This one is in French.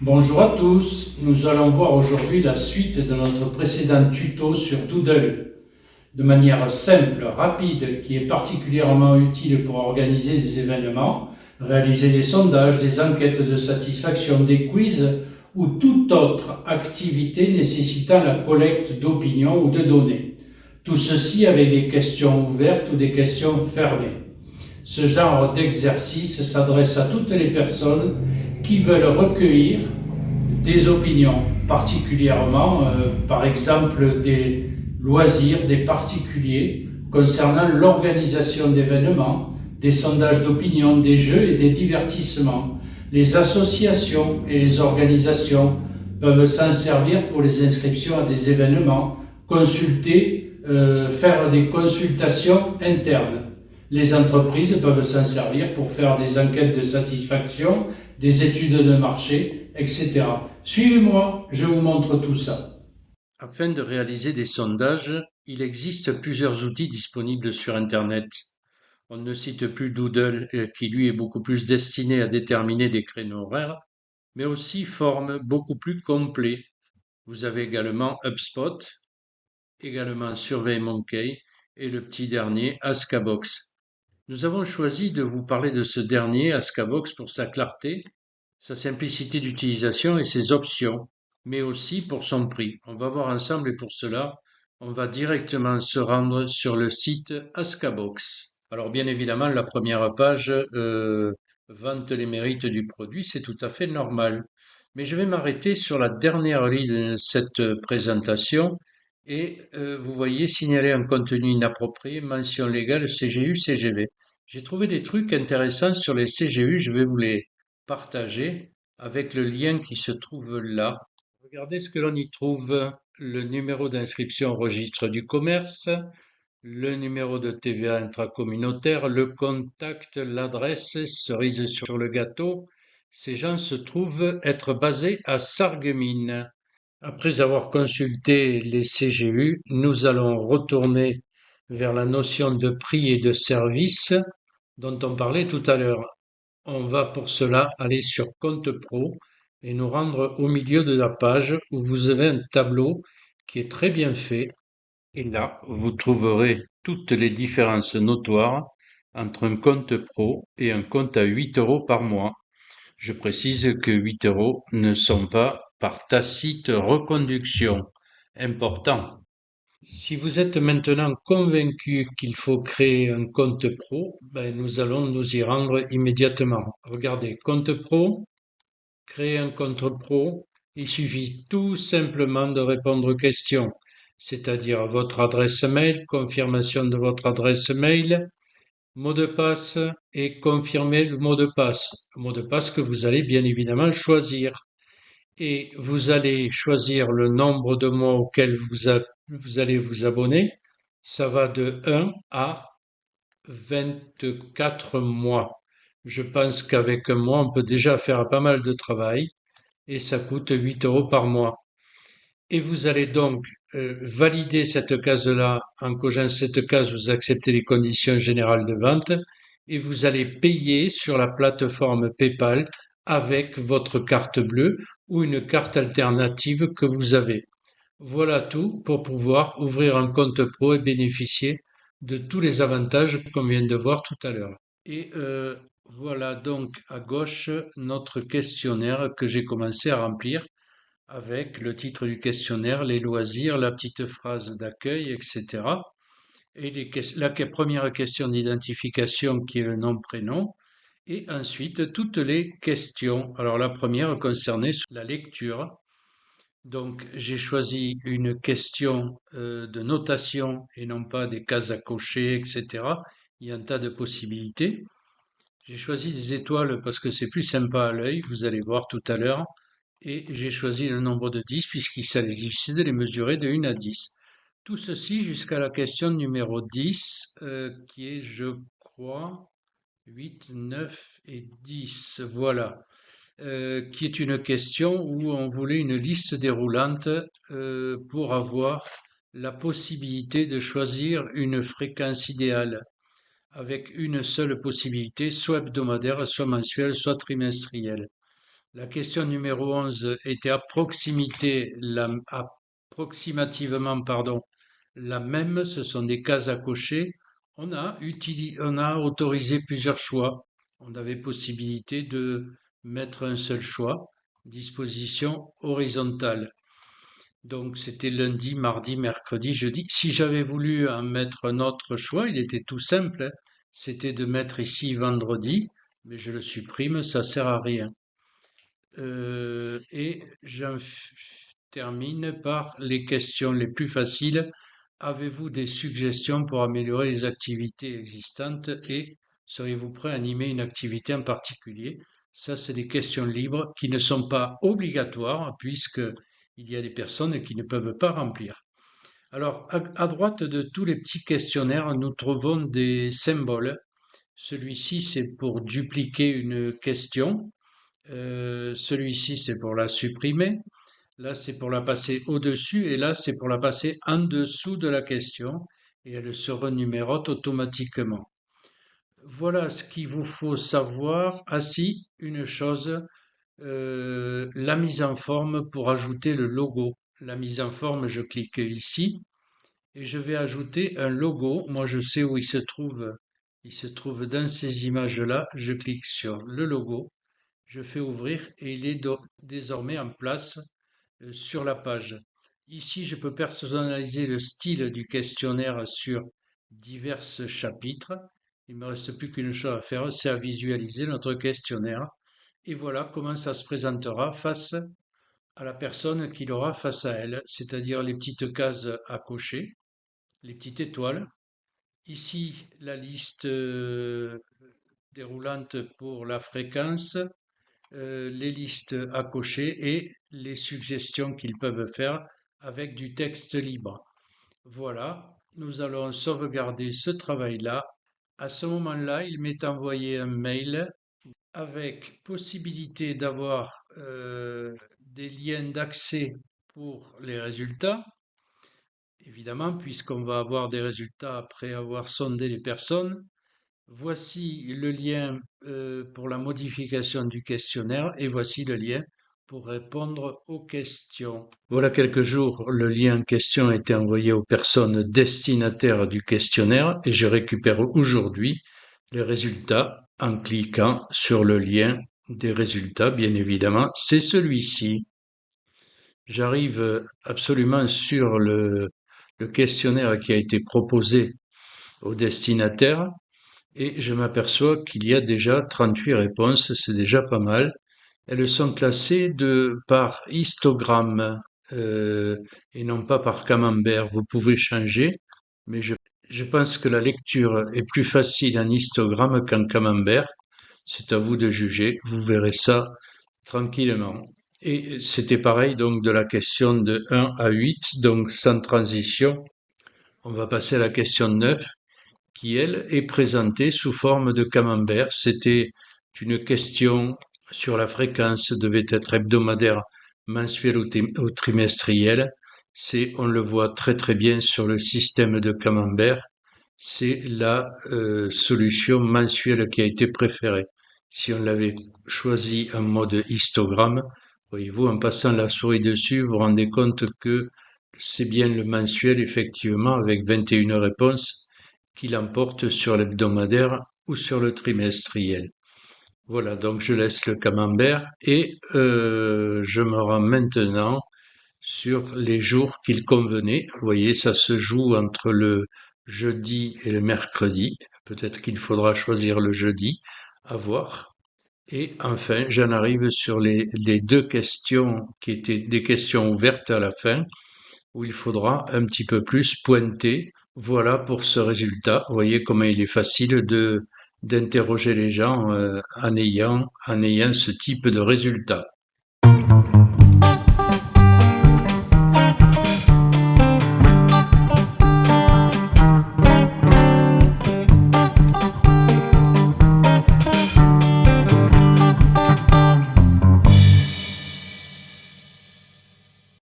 Bonjour à tous, nous allons voir aujourd'hui la suite de notre précédent tuto sur Doodle. De manière simple, rapide, qui est particulièrement utile pour organiser des événements, réaliser des sondages, des enquêtes de satisfaction, des quiz ou toute autre activité nécessitant la collecte d'opinions ou de données. Tout ceci avec des questions ouvertes ou des questions fermées. Ce genre d'exercice s'adresse à toutes les personnes qui veulent recueillir des opinions, particulièrement, par exemple, des loisirs des particuliers concernant l'organisation d'événements, des sondages d'opinion, des jeux et des divertissements. Les associations et les organisations peuvent s'en servir pour les inscriptions à des événements, consulter, faire des consultations internes. Les entreprises peuvent s'en servir pour faire des enquêtes de satisfaction, des études de marché, etc. Suivez-moi, je vous montre tout ça. Afin de réaliser des sondages, il existe plusieurs outils disponibles sur Internet. On ne cite plus Doodle, qui lui est beaucoup plus destiné à déterminer des créneaux horaires, mais aussi forme beaucoup plus complet. Vous avez également HubSpot, également SurveyMonkey et le petit dernier Askabox. Nous avons choisi de vous parler de ce dernier, Askabox, pour sa clarté, sa simplicité d'utilisation et ses options, mais aussi pour son prix. On va voir ensemble et pour cela, on va directement se rendre sur le site Askabox. Alors bien évidemment, la première page vante les mérites du produit, c'est tout à fait normal. Mais je vais m'arrêter sur la dernière ligne de cette présentation et vous voyez signaler un contenu inapproprié, mention légale CGU, CGV. J'ai trouvé des trucs intéressants sur les CGU, je vais vous les partager avec le lien qui se trouve là. Regardez ce que l'on y trouve. Le numéro d'inscription au registre du commerce, le numéro de TVA intracommunautaire, le contact, l'adresse, cerise sur le gâteau. Ces gens se trouvent être basés à Sarreguemines. Après avoir consulté les CGU, nous allons retourner vers la notion de prix et de service dont on parlait tout à l'heure. On va pour cela aller sur Compte Pro et nous rendre au milieu de la page où vous avez un tableau qui est très bien fait. Et là, vous trouverez toutes les différences notoires entre un compte pro et un compte à 8 euros par mois. Je précise que 8 euros ne sont pas par tacite reconduction. Important. Si vous êtes maintenant convaincu qu'il faut créer un compte pro, ben nous allons nous y rendre immédiatement. Regardez, compte pro, créer un compte pro, il suffit tout simplement de répondre aux questions, c'est-à-dire votre adresse mail, confirmation de votre adresse mail, mot de passe et confirmer le mot de passe. Le mot de passe que vous allez bien évidemment choisir. Et vous allez choisir le nombre de mois auquel vous allez vous abonner. Ça va de 1 à 24 mois. Je pense qu'avec un mois, on peut déjà faire pas mal de travail et ça coûte 8 euros par mois. Et vous allez donc valider cette case-là. En cochant cette case, vous acceptez les conditions générales de vente et vous allez payer sur la plateforme PayPal avec votre carte bleue ou une carte alternative que vous avez. Voilà tout pour pouvoir ouvrir un compte pro et bénéficier de tous les avantages qu'on vient de voir tout à l'heure. Et voilà donc à gauche notre questionnaire que j'ai commencé à remplir avec le titre du questionnaire, les loisirs, la petite phrase d'accueil, etc. Et la première question d'identification qui est le nom-prénom. Et ensuite, toutes les questions. Alors la première concernait la lecture. Donc j'ai choisi une question de notation et non pas des cases à cocher, etc. Il y a un tas de possibilités. J'ai choisi des étoiles parce que c'est plus sympa à l'œil, vous allez voir tout à l'heure. Et j'ai choisi le nombre de 10 puisqu'il s'agissait de les mesurer de 1 à 10. Tout ceci jusqu'à la question numéro 10, qui est, je crois, 8, 9 et 10. Voilà. Qui est une question où on voulait une liste déroulante pour avoir la possibilité de choisir une fréquence idéale avec une seule possibilité, soit hebdomadaire, soit mensuelle, soit trimestrielle. La question numéro 11 était approximativement, pardon, la même. Ce sont des cases à cocher. On a autorisé plusieurs choix. On avait possibilité de mettre un seul choix, disposition horizontale. Donc c'était lundi, mardi, mercredi, jeudi. Si j'avais voulu en mettre un autre choix, il était tout simple, hein. C'était de mettre ici vendredi, mais je le supprime, ça sert à rien. Et termine par les questions les plus faciles. Avez-vous des suggestions pour améliorer les activités existantes et seriez-vous prêt à animer une activité en particulier? Ça, c'est des questions libres qui ne sont pas obligatoires puisque il y a des personnes qui ne peuvent pas remplir. Alors, à droite de tous les petits questionnaires, nous trouvons des symboles. Celui-ci, c'est pour dupliquer une question. Celui-ci, c'est pour la supprimer. Là, c'est pour la passer au-dessus. Et là, c'est pour la passer en dessous de la question. Et elle se renumérote automatiquement. Voilà ce qu'il vous faut savoir. Ah si, une chose, la mise en forme pour ajouter le logo. La mise en forme, je clique ici et je vais ajouter un logo. Moi, je sais où il se trouve. Il se trouve dans ces images-là. Je clique sur le logo. Je fais ouvrir et il est désormais en place sur la page. Ici, je peux personnaliser le style du questionnaire sur divers chapitres. Il ne me reste plus qu'une chose à faire, c'est à visualiser notre questionnaire. Et voilà comment ça se présentera face à la personne qui l'aura face à elle, c'est-à-dire les petites cases à cocher, les petites étoiles. Ici, la liste déroulante pour la fréquence, les listes à cocher et les suggestions qu'ils peuvent faire avec du texte libre. Voilà, nous allons sauvegarder ce travail-là. À ce moment-là, il m'est envoyé un mail avec possibilité d'avoir des liens d'accès pour les résultats, évidemment, puisqu'on va avoir des résultats après avoir sondé les personnes. Voici le lien pour la modification du questionnaire et voici le lien pour répondre aux questions. Voilà quelques jours, le lien en question a été envoyé aux personnes destinataires du questionnaire et je récupère aujourd'hui les résultats en cliquant sur le lien des résultats. Bien évidemment, c'est celui-ci. J'arrive absolument sur le questionnaire qui a été proposé au destinataire et je m'aperçois qu'il y a déjà 38 réponses, c'est déjà pas mal. Elles sont classées par histogramme et non pas par camembert. Vous pouvez changer, mais je pense que la lecture est plus facile en histogramme qu'en camembert. C'est à vous de juger, vous verrez ça tranquillement. Et c'était pareil donc de la question de 1 à 8, donc sans transition. On va passer à la question 9 qui, elle, est présentée sous forme de camembert. C'était une question sur la fréquence, devait être hebdomadaire, mensuelle ou trimestrielle. On le voit très très bien sur le système de camembert, c'est la solution mensuelle qui a été préférée. Si on l'avait choisi en mode histogramme, voyez-vous, en passant la souris dessus, vous vous rendez compte que c'est bien le mensuel, effectivement, avec 21 réponses, qui l'emporte sur l'hebdomadaire ou sur le trimestriel. Voilà, donc je laisse le camembert et je me rends maintenant sur les jours qu'il convenait. Vous voyez, ça se joue entre le jeudi et le mercredi. Peut-être qu'il faudra choisir le jeudi, à voir. Et enfin, j'en arrive sur les deux questions qui étaient des questions ouvertes à la fin, où il faudra un petit peu plus pointer. Voilà pour ce résultat. Vous voyez comment il est facile d'interroger les gens en ayant ce type de résultat.